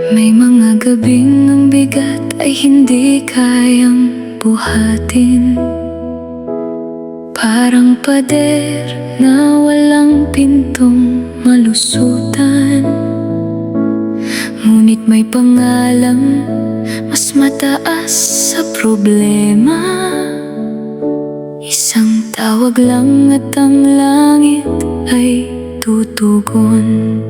May mga gabing ang bigat ay hindi kayang buhatin. Parang pader na walang pintong malusutan. Ngunit may pangalang mas mataas sa problema. Isang tawag lang at ang langit ay tutugon.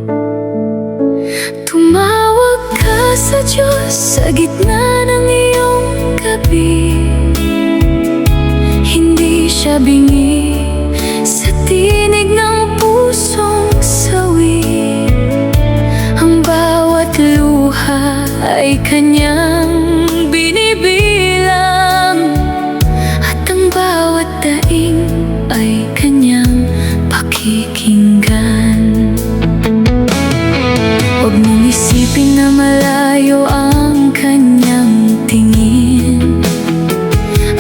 Tumawag ka sa Diyos sa gitna ng iyong gabi. Hindi siya bingi sa tinig ng pusong sawi. Ang bawat luha ay kanyang binibilang, at ang bawat daing ay kanyang pakikinggan. Huwag mong isipin na malayo ang kanyang tingin.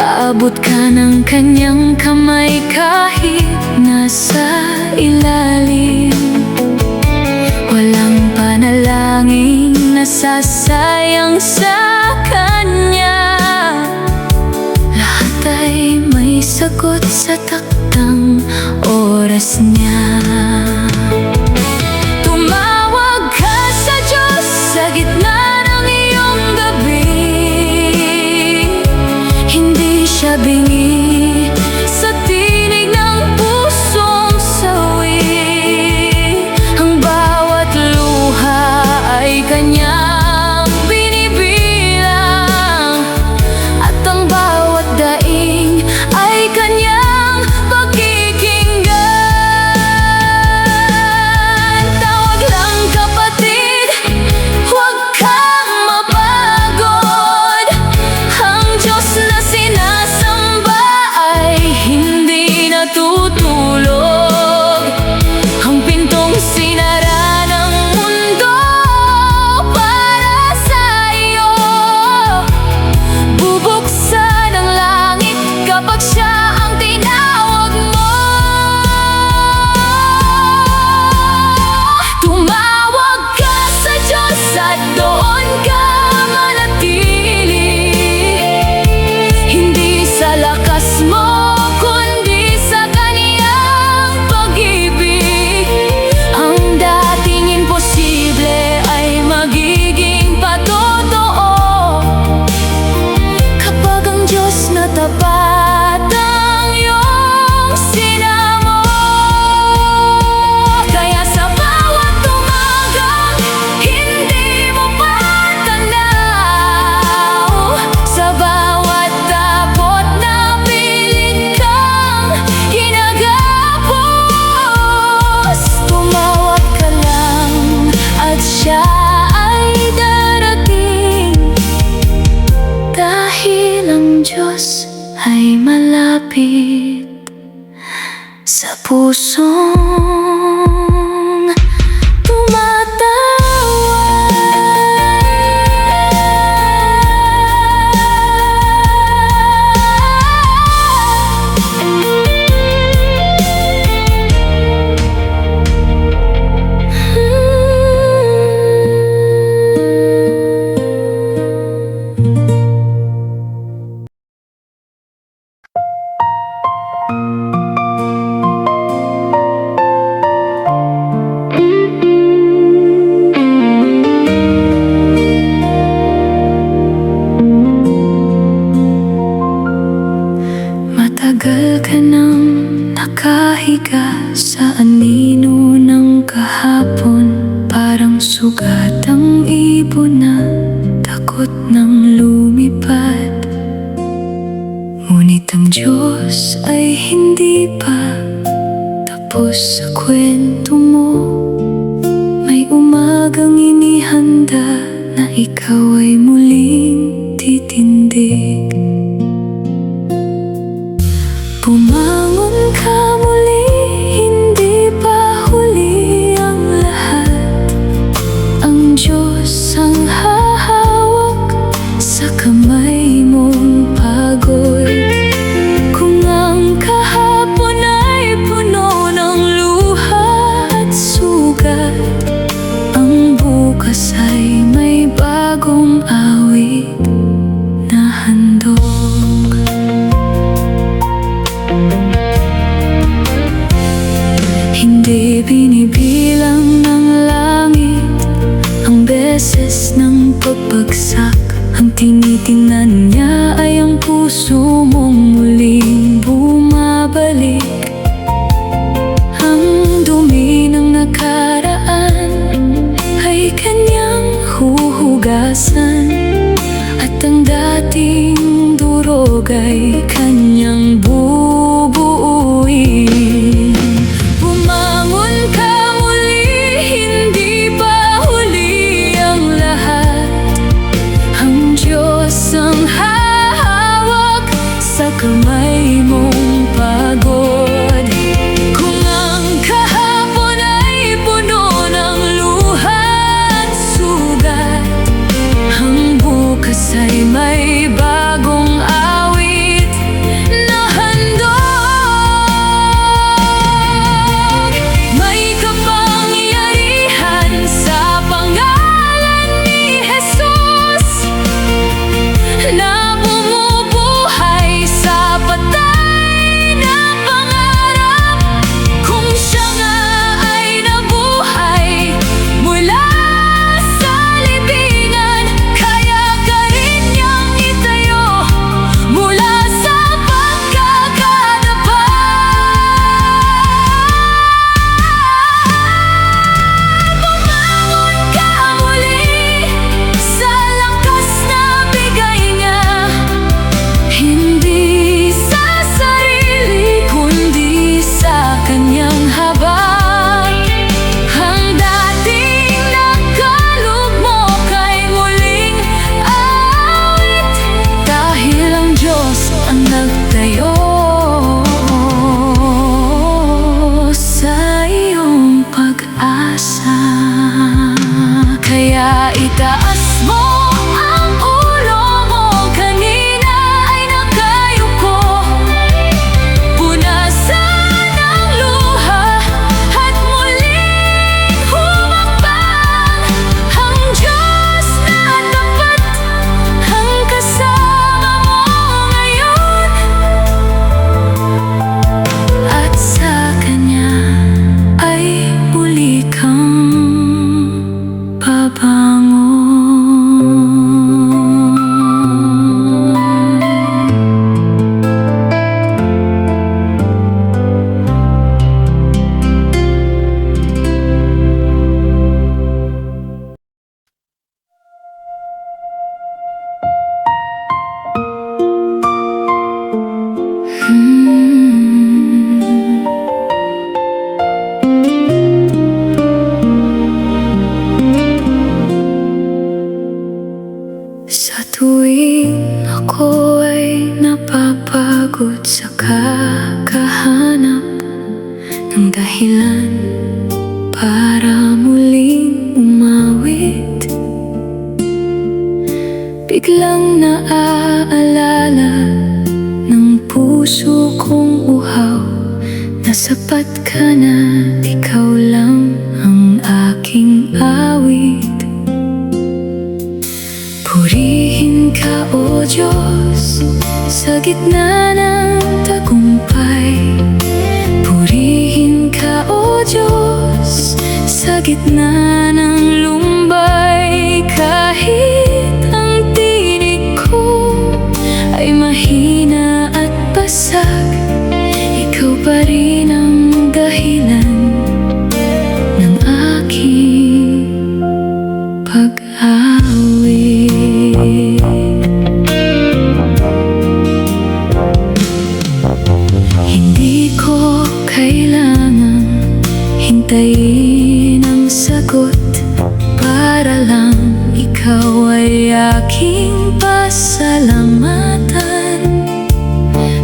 Aabot ka ng kanyang kamay kahit nasa ilalim. Walang panalangin nasasayang sa kanya. Lahat ay may sagot sa taktang oras niya. Sa gitna ng iyong gabi, hindi siya bingi sa tinig ng pusong sawi. Ang bawat luha ay kanyang binibilang, at ang bawat daing ay kanyang pakikinggan. Tawag lang, kapatid, tutulog. Ang pintong sinara ng mundo para sa iyo, bubuksan ang langit kapag siya ang tinawag mo. Tumawag ka sa Diyos at doon ka manatili. Hindi sa lakas mo, tapat ang iyong sinamo. Kaya sa bawat umagang hindi mo patanaw, sa bawat takot na pilit kang hinagapos, tumawag ka lang at siya ay darating. Dahil ang Diyos ay malapit sa pusong tumatawag. Matagal ka nang nakahiga sa anino ng kahapon. Parang sugat ang ibon na takot nang lumipad. Ngunit ang Diyos ay hindi pa tapos sa kwento mo. May umagang inihanda na ikaw ay muling titindig. Bumangon ka muli, hindi pa huli ang lahat. Ang Diyos ang hahawak sa kamay mong pagod. Kung ang kahapon ay puno ng luha at sugat, ang bukas ay may beses ng pagbagsak, ang tinitingnan niya ay ang puso mong muling bumabalik. Ang dumi ng nakaraan ay kanyang huhugasan, at ang dating durog ay kanyang bubuuin. Bumangon ka muli, hindi pa huli ang lahat. Ang Diyos ang hahawak sa kamay mong pagod. Kung ang kahapon ay puno ng luha at sugat, ang bukas ay may bagong awit na handog. May kapangyarihan sa pangalan ni Jesus na bumubuhay sa patay na pangarap. Kung siya nga ay nabuhay mula sa libingan, kaya ka rin niyang itayo mula sa pagkakadapa. Bumangon ka muli sa lakas na bigay niya, hindi sa sarili kundi sa kanyang habag. Ang dating nakalugmok ay muling awit, dahil ang Diyos ang nagtayo sa iyong pag-asa. Kaya itaas mo ang ulo mo, kanina ay nakayuko. Punasan ang luha at muling humakbang. Ang Diyos na tapat ang kasama mo ngayon, at sa Kanya ay muli kang babangon. Sa tuwing ako ay napapagod sa kakahanap ng dahilan para muling umawit, biglang naaalala ng puso kong uhaw na sapat ka na, ikaw lang ang aking awit. Purihin ka, O Diyos, sa gitna ng tagumpay. Purihin ka, O Diyos, sa gitna ng lumbay. Kahit ang tinig ko ay mahina at basag, ikaw pa rin ang dahilan ng aking pag-awit. Hindi ko kailangang hintayin ang sagot para lang ikaw ay aking pasalamatan.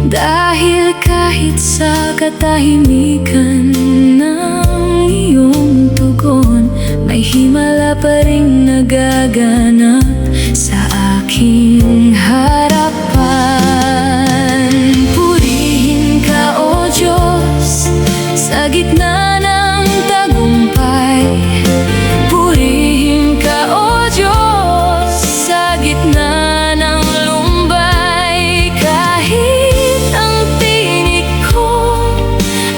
Dahil kahit sa katahimikan ng iyong tugon, may himala pa rin nagaganap sa aking harapan. Purihin ka, O Diyos, sa gitna ng tagumpay. Purihin ka, O Diyos, sa gitna ng lumbay. Kahit ang tinig ko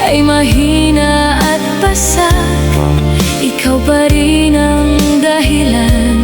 ay mahina at basag, ikaw pa rin ang dahilan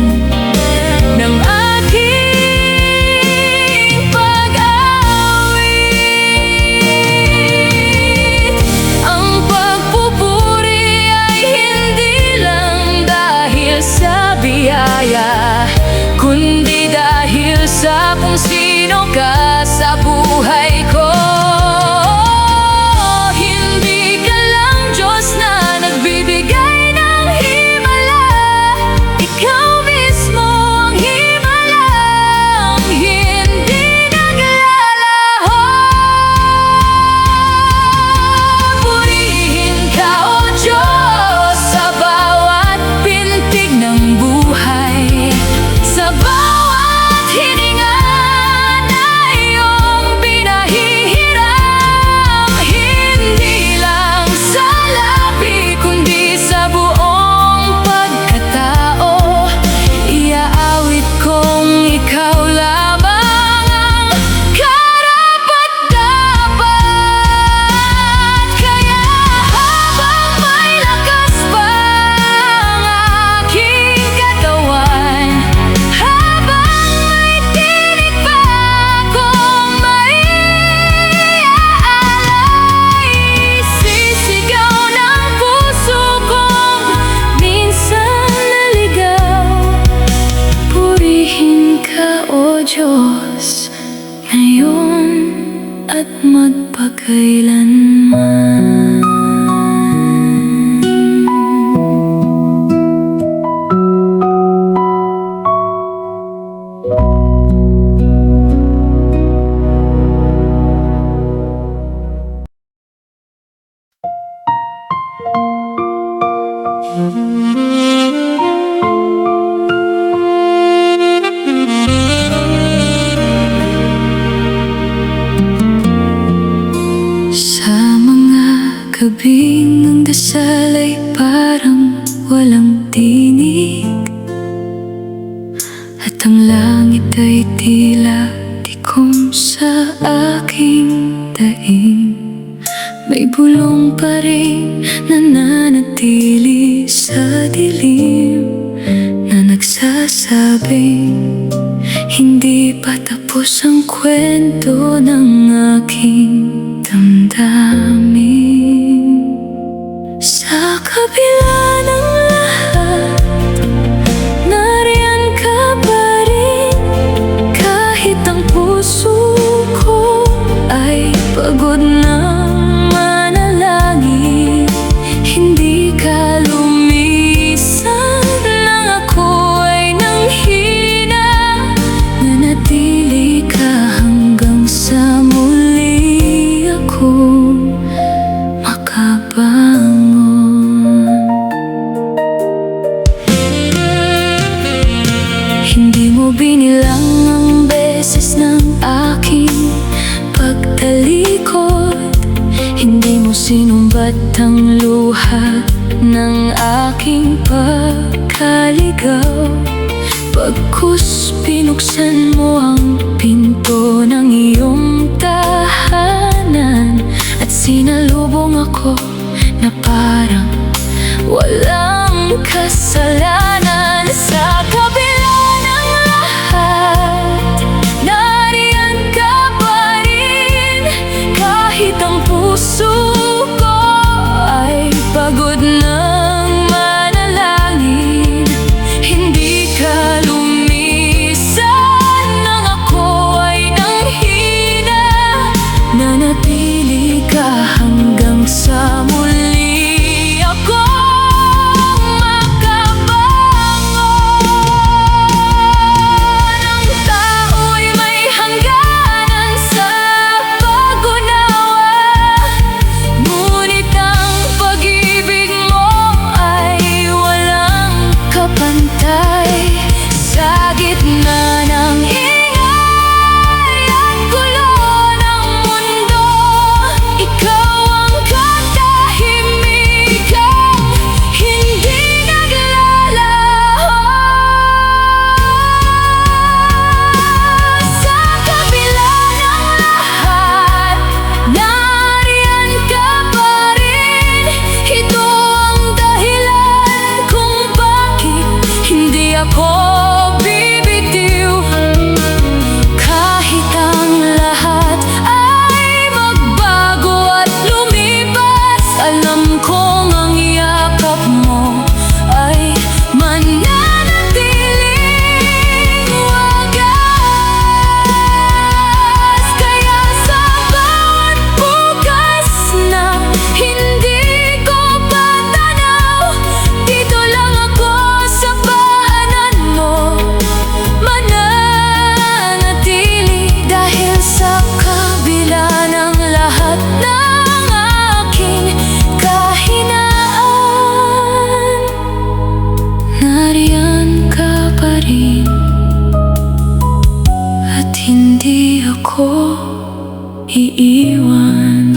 Diyos, ngayon at magpakailanman. Sa mga gabing ng dasal ay parang walang tinig, at ang langit ay tila tikom sa aking daing. May bulong pa rin nananatili sa dilim na nagsasabing hindi pa tapos ang kwento ng aking damdamin. Sa kabila ng lahat, nariyan ka pa rin. Kahit ang puso ko ay pagod ng manalangin, hindi ka lumisan nang ako ay nanghina. Nanatili ka hanggang sa muli ako makabangon. Hindi mo binilang ang beses ng aking pagtalikod, hindi mo sinumbat ang luha ng aking pagkaligaw. Pagkus pinuksan mo ang pinto ng iyong tahanan, at sinalubong ako na parang walang kasalanan. Sa kabila ng lahat, nariyan ka pa rin. Kahit ang puso ko ay pagod ng manalangin, hindi ka lumisan nang ako ay nanghina. Nanatili ka hanggang sa muli ako makabangon. Ang tao'y may hangganan sa pag-unawa, ngunit ang pag-ibig mo ay walang kapantay. Sa gitna ng ingay at gulo ng mundo, ikaw ang katahimikang hindi naglalaho. Sa kabila ng lahat, nariyan ka pa rin. Ito ang dahilan kung bakit hindi ako bibitiw. Kahit ang lahat ay magbago at lumipas, alam kong ang yakap mo ay mananatiling wagas. Kaya sa bawat bukas na hindi ko patanaw, dito lang ako sa paanan mo mananatili. Dahil sa kabila ng lahat ng aking kahinaan, nariyan ka pa rin, at hindi ako iiwan.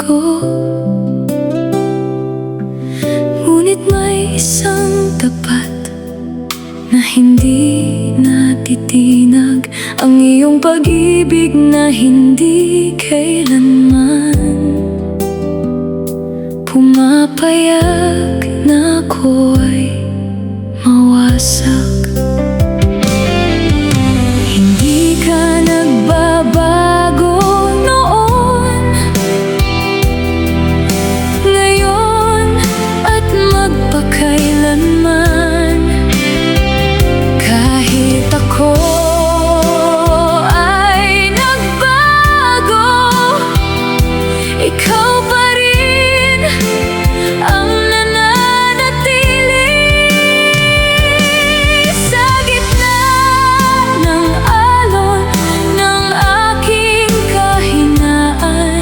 ko. Ngunit may isang tapat na hindi natitinag, ang iyong pag-ibig na hindi kailanman pumapayag na ako'y mawasak. Hindi ka nagbabago noon, ngayon at magpakailanman. Kahit ako ay nagbago, ikaw pa rin ang nananatili. Sa gitna ng alon ng aking kahinaan,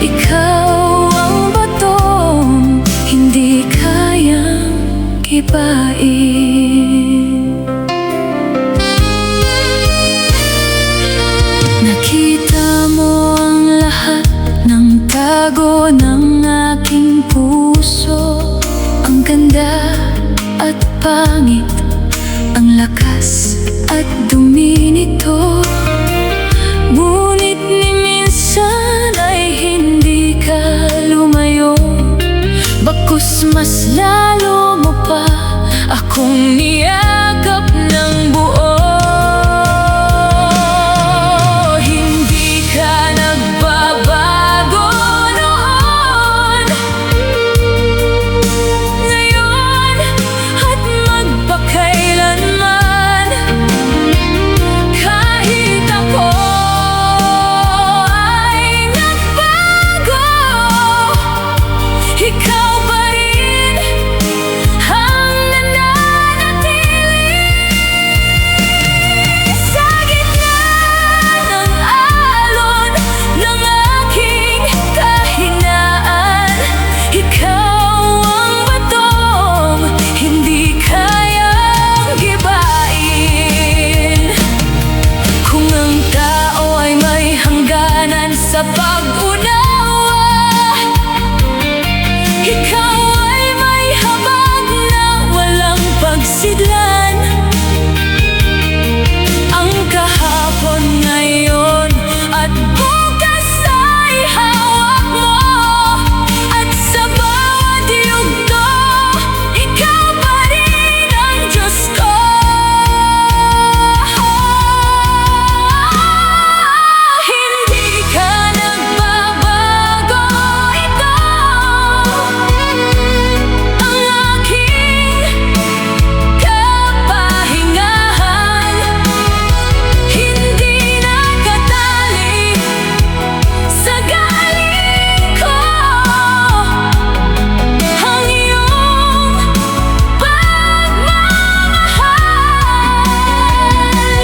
ikaw ang batong hindi kayang gibain. Nakita mo ang lahat ng tago ng aking puso, ang ganda at pangit, ang lakas at dumi nito. Ngunit ni minsan ay hindi ka lumayo, bagkus mas lalo mo pa akong niyakap ng buo. Hindi ka nagbabago noon, ngayon at magpakailanman. Kahit ako ay nagbago, ikaw pa rin ang nananatili. Sa gitna ng alon ng aking kahinaan, ikaw ang batong hindi kayang gibain. Kung ang tao ay may hangganan sa pag-unawa, ikaw ay may habag na walang pagsidlan. Ang kahapon, ngayon at bukas ay hawak mo, at sa bawat yugto, ikaw pa rin ang Diyos ko. Hindi ka nagbabago, ito ang aking kapahingahan. Hindi nakatali sa galing ko ang iyong pagmamahal.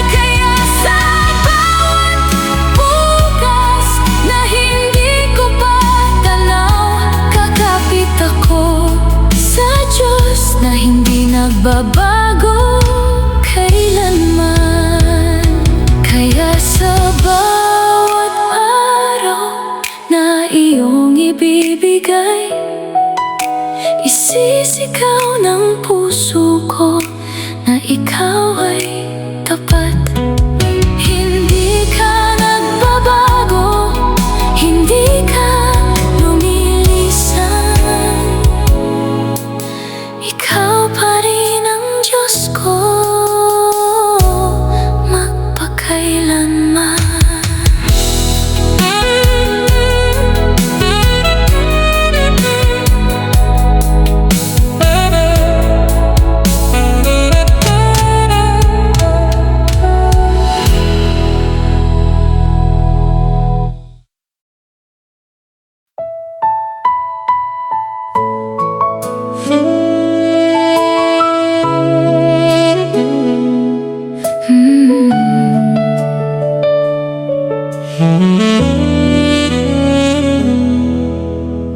Kaya sa bawat bukas na hindi ko pa tanaw, kakapit ako sa Diyos na hindi nagbabago kailanman. Kaya sa bawat araw na iyong ibibigay, isisigaw ng puso ko na ikaw ay tapat. Hindi ka nagbabago, hindi ka lumilisan, ikaw pa rin ang Diyos ko magpakailanman.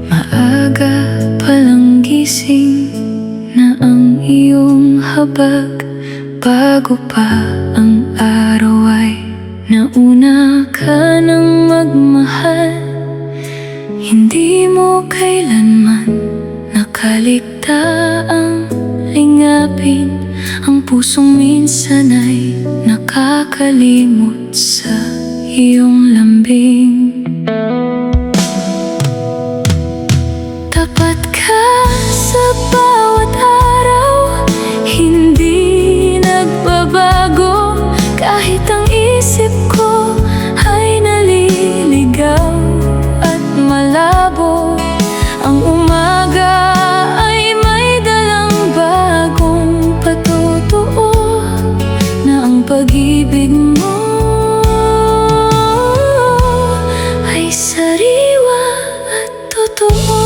Maaga palang gising na ang iyong habag, bago pa ang araw ay nauna ka ng magmahal. Hindi kaligtaang lingapin ang pusong minsan ay nakakalimot sa iyong lambing. Tapat ka sa bawat araw, hindi nagbabago kahit ang isip ko ay naliligaw at malabo. Ang umaga ay may dalang bagong patutuo na ang pag-ibig mo ay sariwa at totoo.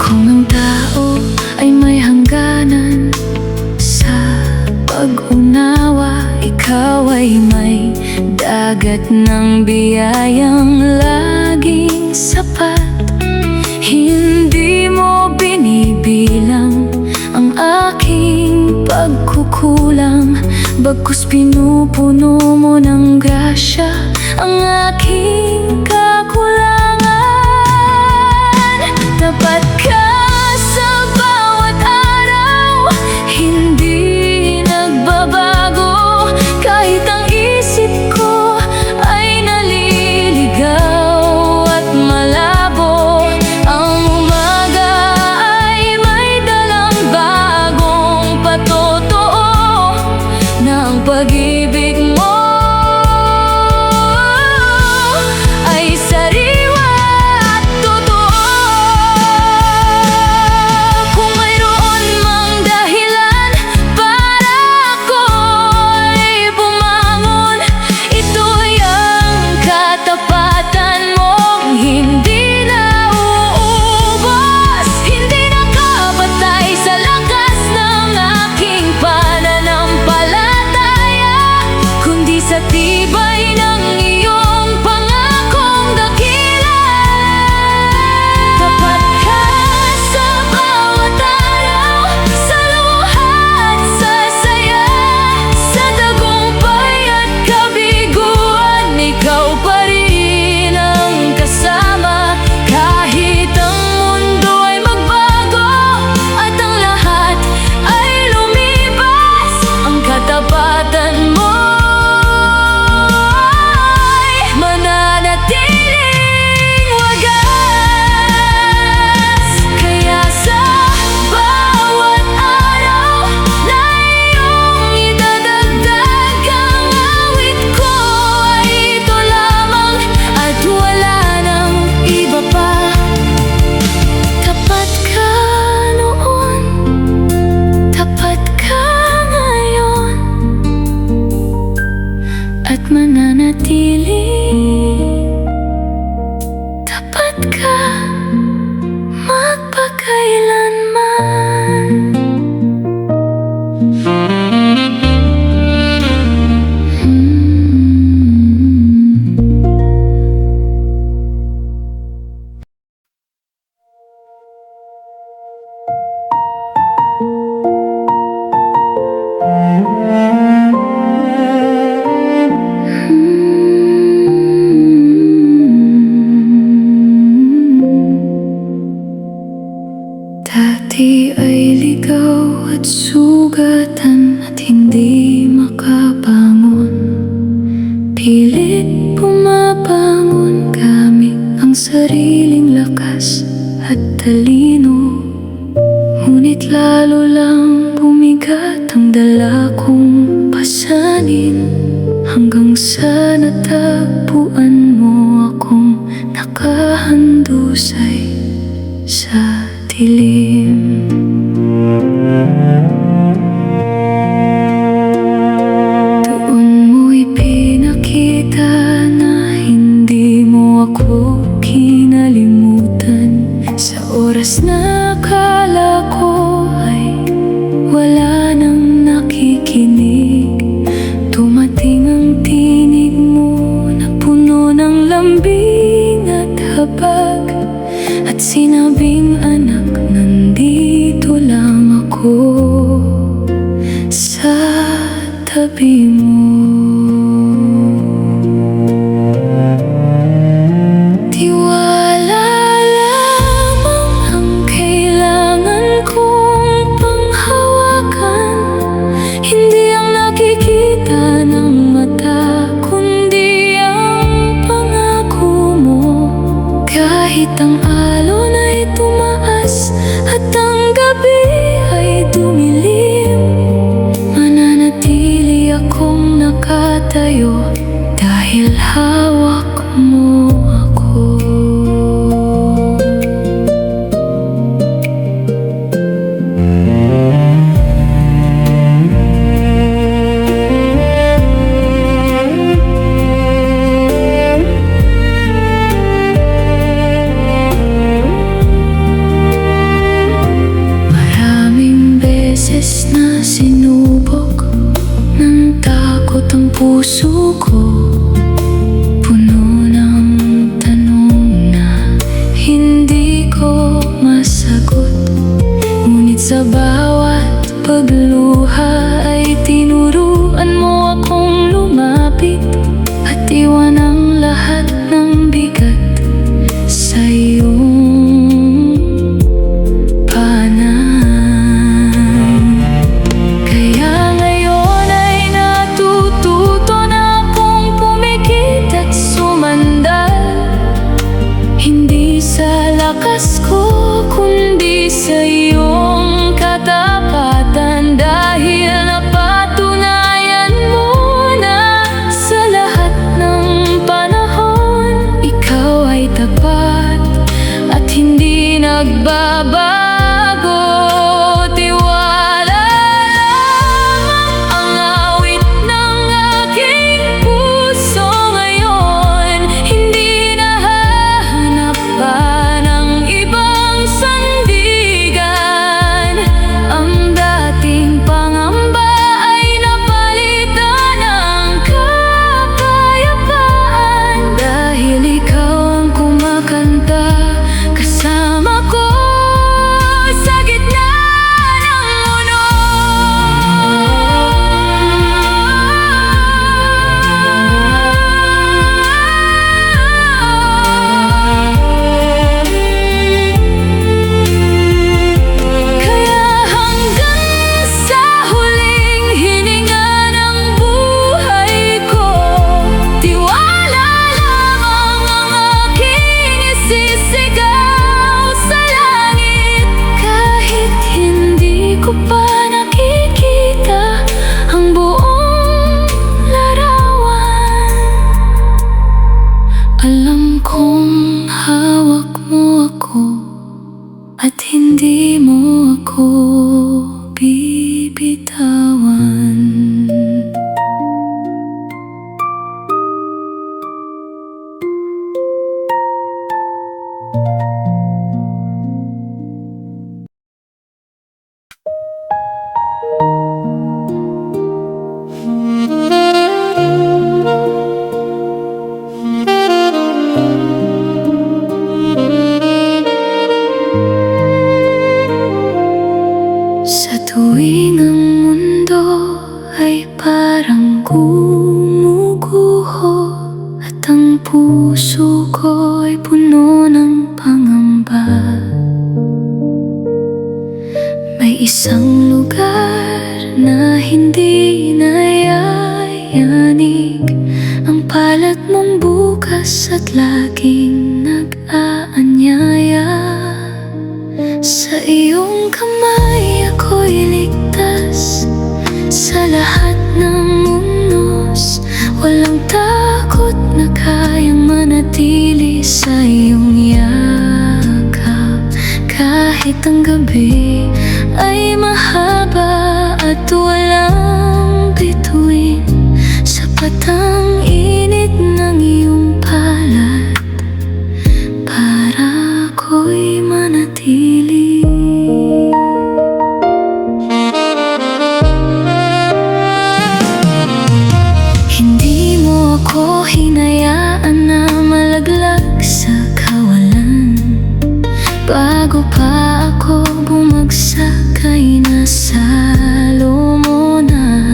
Kung ang tao ay may hangganan sa pag-unawa, ikaw ay may dagat ng biyayang laging sapat. Hindi mo binibilang ang aking pagkukulang, bagkus pinupuno mo ng grasya ang aking kakulangan. Tapat ka sa bawat araw, hindi nagbabago kahit ang isip ko ay naliligaw at malabo. Ang umaga ay may dalang bagong patotoo na ang pag-ibig mo ay sariwa at totoo. Kung mayroon mang dahilan para ako'y bumangon, ito'y ang katapatan mong hindi na uubos, hindi nakapatay sa lakas ng aking pananampalataya, kundi sa tibay ng iyong pangakong dakila. Tapat ka sa bawat araw, sa luha at sa saya, sa tagumpay at kabiguan, ikaw pa rin ang kasama. Kahit ang mundo ay magbago at ang lahat ay lumipas, ang katapatan mo ay mananatiling wagas. Kaya sa bawat araw na iyong idadagdag, ang awit ko ay ito lamang at wala nang iba pa. Tapat ka noon, tapat ka ngayon, at mananatili. Tapat ka magpakailanman. Dati ay ligaw at sugatan at hindi makabangon, pilit bumabangon gamit ang sariling lakas at talino. Ngunit lalo lang bumigat ang dala kong pasanin, hanggang sa natagpuan mo akong nakahandusay sa dilim. Doon mo ipinakita na hindi mo ako kinalimutan. Sa oras na akala ko ay wala nang nakikinig, dumating ang tinig mo na puno ng lambing at habag, at sinabing, anak, nandito lang ako sa tabi mo. patayo dahil hawak mo ako. Maraming beses na sinubok ng takot ang puso ko, puno ng tanong na hindi ko masagot. Ngunit sa bawat pagluha ay tinuruan mo akong lumapit at iwan ang lahat ng bigat sa iyong lakas ko, kundi sa iyong katapatan. Dahil napatunayan mo na sa lahat ng panahon, ikaw ay tapat at hindi nagbabago. Tiwala lamang ang awit ng aking puso ngayon. Hindi nahahanap pa alam kong hawak mo ako at hindi mo ako bibitawan. Tuwing ang mundo ay parang gumuguho at ang puso ko ay puno ng pangamba, may isang lugar na hindi nayayanig, ang palad mong bukas at laging nag-aanyaya. Sa iyong kamay ako'y ligtas sa lahat ng unos. Walang takot na kayang manatili sa iyong yakap. Kahit ang gabi ay mahaba at walang bituin, sapat ang init ng iyong palad para ako'y manatili. Hindi mo ako hinayaan na malaglag sa kawalan. Bago pa ako bumagsak ay nasalo mo na.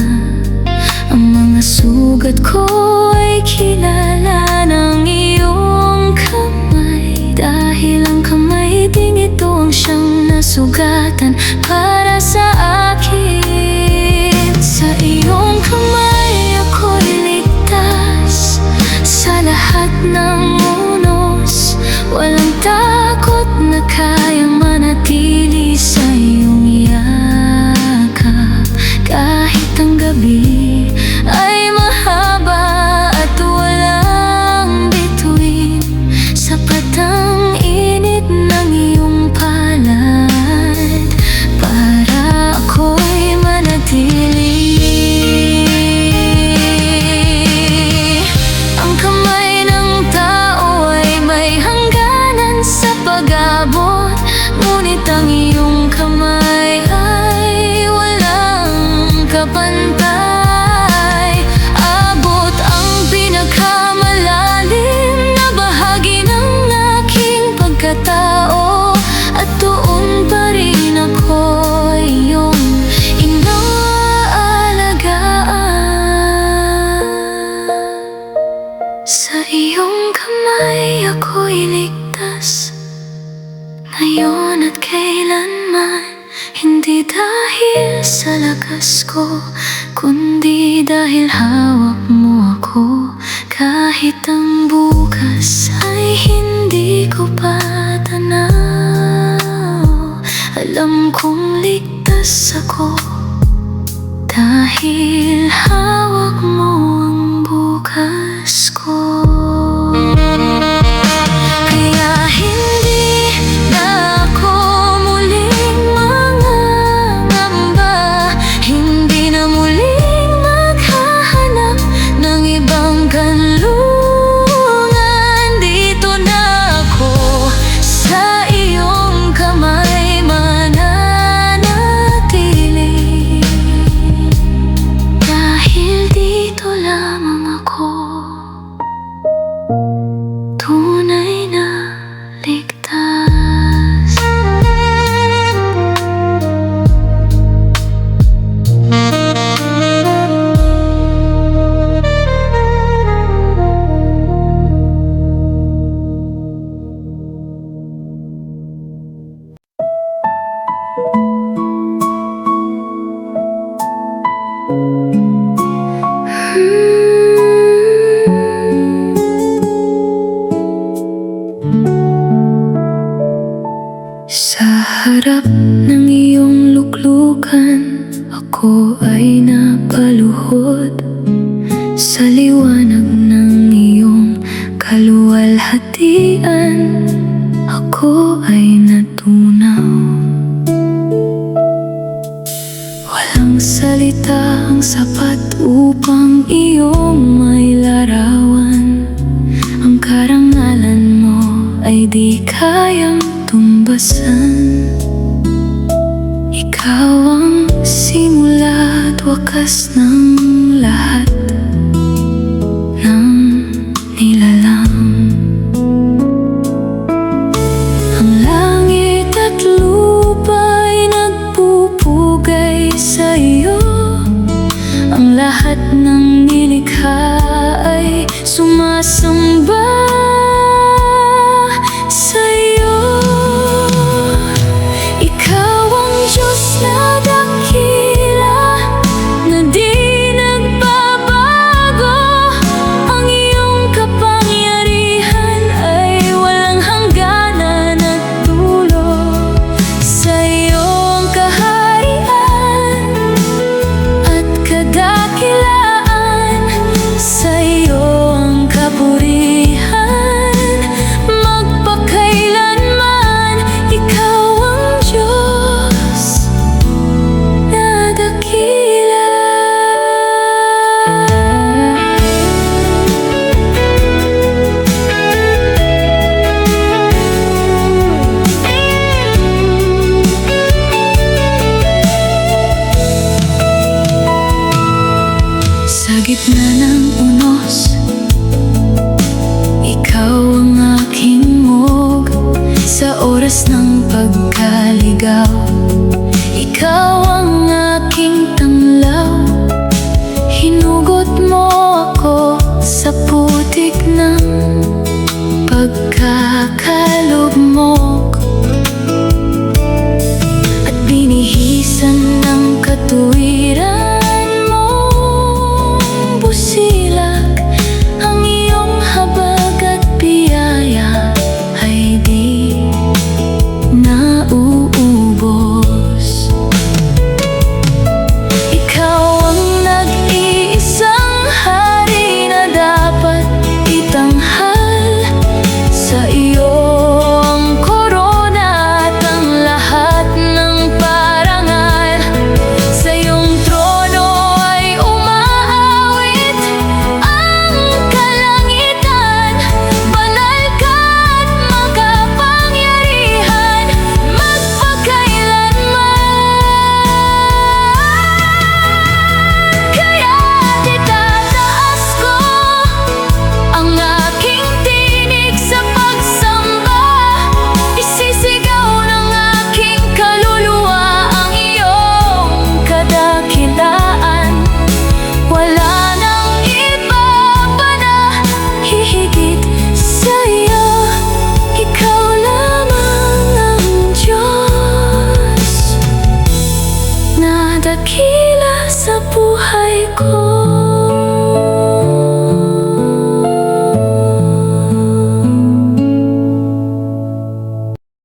Ang mga sugat ko ay kilala ng iyong kamay, dahil ang kamay ding ito ang siyang nasugatan para sa akin. Sa iyong kamay ako'y ligtas sa lahat ng unos. Walang takot na kayang manatili sa iyong yakap. Kahit ang gabi ay mahaba man. Hindi dahil sa lakas ko, kundi dahil hawak mo ako. Kahit ang bukas ay hindi ko pa tanaw, alam kong ligtas ako dahil hawak mo ang bukas ko. Kaya hindi na ako muling mangangamba, hindi na muling maghahanap ng ibang kanlungan. Dito na ako sa iyong kamay mananatili, dahil dito lamang ako tunay na ligtas. Sa harap ng iyong luklukan, ako ay napaluhod. Sa liwanag ng iyong kaluwalhatian, ako ay natunaw. Walang salita ang sapat upang iyong may larawan. Ang karangalan mo ay di kayang tumbasan. Ikaw ang simula at wakas ng lahat ng nilalang. Ang langit at lupa ay nagpupugay sa iyo. Ang lahat ng nilikha ay sumasamba sa iyo. Ikaw ang Diyos na dakila, na di nagbabago. Ang iyong kapangyarihan ay walang hangganan at dulo. Sa iyong kaharian at kadakilaan, sa iyo ang kapurihan magpakailanman. Ikaw ang Diyos na dakila. Sa gitna ng unos, ikaw ang aking mog. Sa oras ng pagkaligaw, ikaw ang